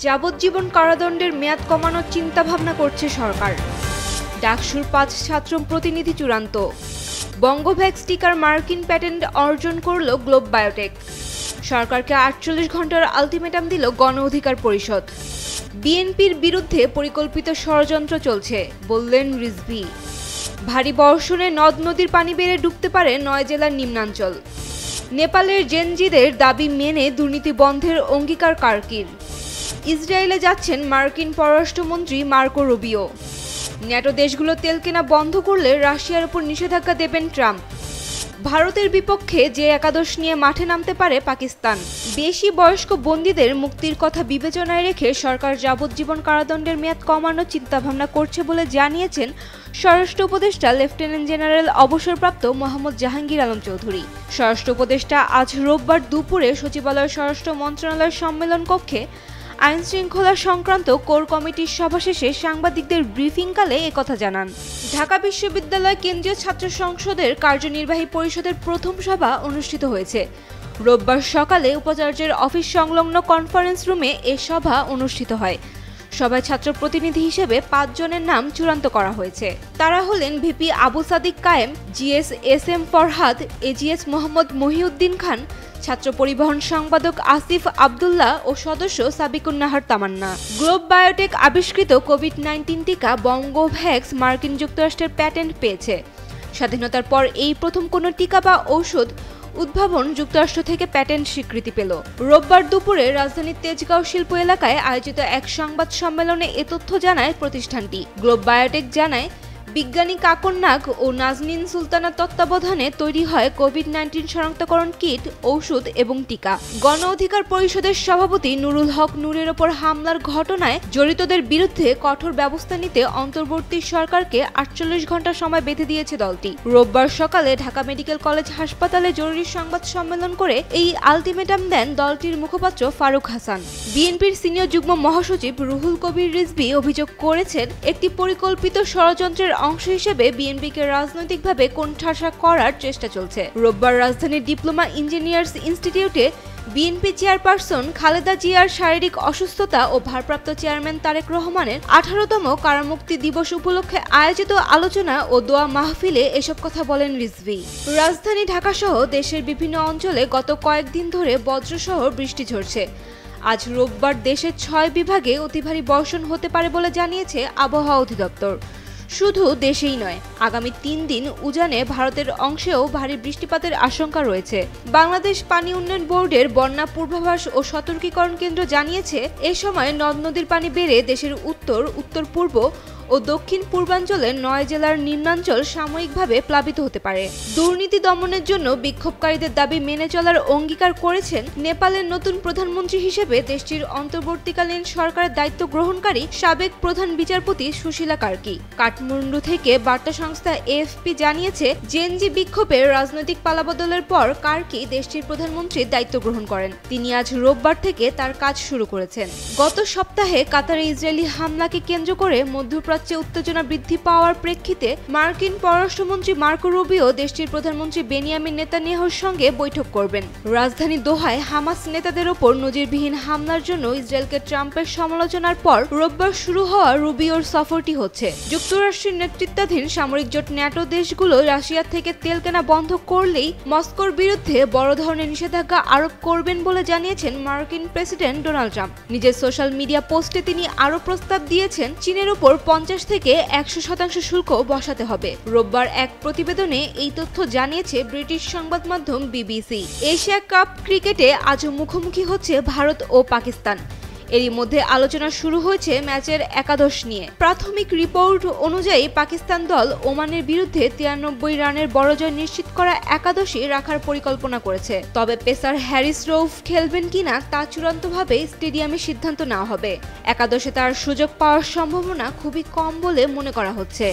যাবজ্জীবন কারাদণ্ডের মেয়াদ কমানোর চিন্তাভাবনা করছে সরকার। ডাকসুর ৫ ছাত্র প্রতিনিধি চূড়ান্ত। বঙ্গভ্যাক্স টিকার মার্কিন প্যাটেন্ট অর্জন করল গ্লোব বায়োটেক। সরকারকে ৪৮ ঘন্টার আলটিমেটাম দিল গণ অধিকার পরিষদ। বিএনপির বিরুদ্ধে পরিকল্পিত ষড়যন্ত্র চলছে, বললেন রিজভী। ভারী বর্ষণে নদ নদীর পানি বেড়ে ডুবতে পারে ৯ জেলার নিম্নাঞ্চল। নেপালের জেনজিদের দাবি মেনে দুর্নীতি বন্ধের অঙ্গীকার কার্কির। ইসরায়েলে যাচ্ছেন মার্কিন পররাষ্ট্রমন্ত্রী মার্কো রুবিও। ন্যাটো দেশগুলো তেল কেনা বন্ধ করলে রাশিয়ার উপর নিষেধাজ্ঞা দেবেন ট্রাম্প। ভারতের বিপক্ষে যে একাদশ নিয়ে মাঠে নামতে পারে পাকিস্তান। বেশি বয়স্ক বন্দীদের মুক্তির কথা বিবেচনায় রেখে সরকার যাবজ্জীবন কারাদণ্ডের মেয়াদ কমানোর চিন্তাভাবনা করছে বলে জানিয়েছেন স্বরাষ্ট্র উপদেষ্টা লেফটেন্যান্ট জেনারেল অবসরপ্রাপ্ত মোহাম্মদ জাহাঙ্গীর আলম চৌধুরী। স্বরাষ্ট্র উপদেষ্টা আজ রোববার দুপুরে সচিবালয়ের স্বরাষ্ট্র মন্ত্রণালয়ের সম্মেলন কক্ষে আইন শৃঙ্খলা সংক্রান্ত কোর কমিটির সভা শেষে সাংবাদিকদের ব্রিফিংকালে একথা জানান। ঢাকা বিশ্ববিদ্যালয় কেন্দ্রীয় ছাত্র সংসদের কার্যনির্বাহী পরিষদের প্রথম সভা অনুষ্ঠিত হয়েছে। রোববার সকালে উপাচার্যের অফিস সংলগ্ন কনফারেন্স রুমে এ সভা অনুষ্ঠিত হয়। সভায় ছাত্র প্রতিনিধি হিসেবে ৫ জনের নাম চূড়ান্ত করা হয়েছে। তারা হলেন VP Abu Sadiq Kayem, GS S M Farhad, AGS Mohammad Mohiuddin Khan, ছাত্র পরিবহন সম্পাদক আসিফ আবদুল্লাহ ও সদস্য সাবিকুন নাহার তামান্না। গ্লোব বায়োটেক আবিষ্কৃত কোভিড-১৯ টিকা বঙ্গভ্যাক্স মার্কিন যুক্তরাষ্ট্রের প্যাটেন্ট পেয়েছে। স্বাধীনতার পর এই প্রথম কোনো টিকা বা ঔষধ উদ্ভাবন যুক্তরাষ্ট্র থেকে প্যাটেন্ট স্বীকৃতি পেল। রোববার দুপুরে রাজধানীর তেজগাঁও শিল্প এলাকায় আয়োজিত এক সংবাদ সম্মেলনে এ তথ্য জানায় প্রতিষ্ঠানটি। গ্লোব বায়োটেক জানায়, বিজ্ঞানী কাকন নাগ ও নাজনীন সুলতানার তত্ত্বাবধানে তৈরি হয় কোভিড-১৯ শনাক্তকরণ কিট, ঔষধ এবং টিকা। গণ অধিকার পরিষদের সভাপতি নুরুল হক নূরের ওপর হামলার ঘটনায় জড়িতদের বিরুদ্ধে কঠোর ব্যবস্থা নিতে অন্তর্বর্তী সরকারকে ৪৮ ঘন্টা সময় বেঁধে দিয়েছে দলটি। রোববার সকালে ঢাকা মেডিকেল কলেজ হাসপাতালে জরুরি সংবাদ সম্মেলন করে এই আলটিমেটাম দেন দলটির মুখপাত্র ফারুক হাসান। বিএনপির সিনিয়র যুগ্ম মহাসচিব রুহুল কবির রিজভী অভিযোগ করেছেন, একটি পরিকল্পিত ষড়যন্ত্রের অংশ হিসেবে বিএনপিকে রাজনৈতিকভাবে কোণঠাসা করার চেষ্টা চলছে। রোববার রাজধানীর ডিপ্লোমা ইঞ্জিনিয়ার্স ইনস্টিটিউটে বিএনপি চেয়ারপারসন খালেদা জিয়ার শারীরিক অসুস্থতা ও ভারপ্রাপ্ত চেয়ারম্যান তারেক রহমানের ১৮তম কারামুক্তি দিবস উপলক্ষে আয়োজিত আলোচনা ও দোয়া মাহফিলে এসব কথা বলেন রিজভী। রাজধানী ঢাকাসহ দেশের বিভিন্ন অঞ্চলে গত কয়েকদিন ধরে বজ্রসহ বৃষ্টি ঝরছে। আজ রোববার দেশের ৬ বিভাগে অতি ভারী বর্ষণ হতে পারে বলে জানিয়েছে আবহাওয়া অধিদপ্তর। শুধু দেশেই নয়, আগামী ৩ দিন উজানে ভারতের অংশেও ভারী বৃষ্টিপাতের আশঙ্কা রয়েছে। বাংলাদেশ পানি উন্নয়ন বোর্ডের বন্যা পূর্বাভাস ও সতর্কীকরণ কেন্দ্র জানিয়েছে, এ সময় নদ নদীর পানি বেড়ে দেশের উত্তর, উত্তর পূর্ব ও দক্ষিণ পূর্বাঞ্চলের ৯ জেলার নিম্নাঞ্চল সাময়িকভাবে প্লাবিত হতে পারে। দুর্নীতি দমনের জন্য বিক্ষোভকারীদের দাবি মেনে চলার অঙ্গীকার করেছেন নেপালের নতুন প্রধানমন্ত্রী হিসেবে দেশটির অন্তর্বর্তীকালীন সরকারের দায়িত্ব গ্রহণকারী সাবেক প্রধান বিচারপতি সুশীলা কার্কি। কাঠমান্ডু থেকে বার্তা সংস্থা এএফপি জানিয়েছে, জেনজি বিক্ষোভের রাজনৈতিক পালাবদলের পর কার্কি দেশটির প্রধানমন্ত্রীর দায়িত্ব গ্রহণ করেন। তিনি আজ রোববার থেকে তার কাজ শুরু করেছেন। গত সপ্তাহে কাতারে ইসরায়েলি হামলাকে কেন্দ্র করে মধ্যপ্রাচ্যে উত্তেজনা বৃদ্ধি পাওয়ার প্রেক্ষিতে মার্কিন পররাষ্ট্রমন্ত্রী মার্কো রুবিও দেশটির প্রধানমন্ত্রী বেনিয়ামিন নেতানিয়াহুর সঙ্গে বৈঠক করবেন। রাজধানী দোহায় হামাস নেতাদের ওপর নজিরবিহীন হামলার জন্য ইসরায়েলকে ট্রাম্পের সমালোচনার পর রোববার শুরু হওয়া রুবিওর সফরটি হচ্ছে। যুক্তরাষ্ট্রের নেতৃত্বাধীন সামরিক জোট ন্যাটো দেশগুলো রাশিয়া থেকে তেল কেনা বন্ধ করলেই মস্কোর বিরুদ্ধে বড় ধরনের নিষেধাজ্ঞা আরোপ করবেন বলে জানিয়েছেন মার্কিন প্রেসিডেন্ট ডোনাল্ড ট্রাম্প। নিজের সোশ্যাল মিডিয়া পোস্টে তিনি আরও প্রস্তাব দিয়েছেন, চীনের ওপর ৫০ থেকে ১০০% শুল্ক বসাতে হবে। রোববার এক প্রতিবেদনে এই তথ্য জানিয়েছে ব্রিটিশ সংবাদ মাধ্যম বিবিসি। এশিয়া কাপ ক্রিকেটে আজও মুখোমুখি হচ্ছে ভারত ও পাকিস্তান। এরই মধ্যে আলোচনা শুরু হয়েছে ম্যাচের একাদশ নিয়ে। প্রাথমিক রিপোর্ট অনুযায়ী পাকিস্তান দল ওমানের বিরুদ্ধে ৯৩ রানের বড় জয় নিশ্চিত করা একাদশই রাখার পরিকল্পনা করেছে। তবে পেসার হ্যারিস রৌফ খেলবেন কিনা তা চূড়ান্তভাবে স্টেডিয়ামে সিদ্ধান্ত নেওয়া হবে। একাদশে তার সুযোগ পাওয়ার সম্ভাবনা খুবই কম বলে মনে করা হচ্ছে।